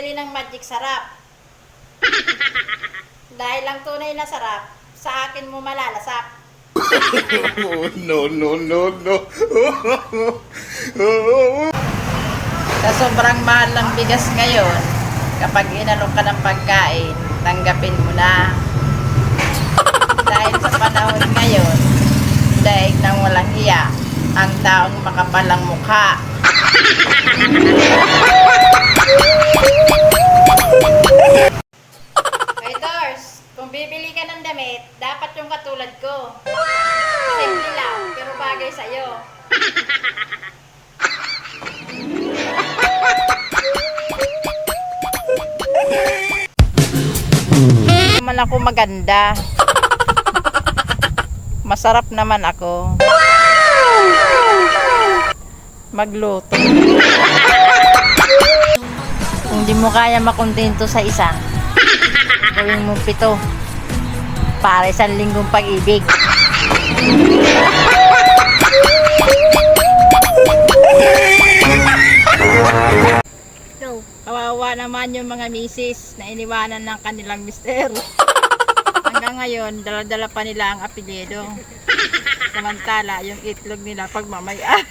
bumili ng magic sarap. Dahil ang tunay na sarap, sa akin mo malalasap. No, no, no, no. Sa sobrang mahal ng bigas ngayon, kapag inalok ka ng pagkain, tanggapin mo na. Dahil sa panahon ngayon, daig ng walang hiya, ang taong makapalang mukha. Waiters, kung bibili ka ng damit, dapat yung katulad ko. Simple lang, pero bagay sa'yo. Hindi naman ako maganda. Masarap naman ako magluto. Kung di mo kaya makontento sa isa, gawin mo 7 para 1 linggong pag-ibig. Kawawa naman yung mga misis na iniwanan ng kanilang mister. Hanggang ngayon, dala-dala pa nila ang apelyido. Samantala, yung itlog nila pagmamaya.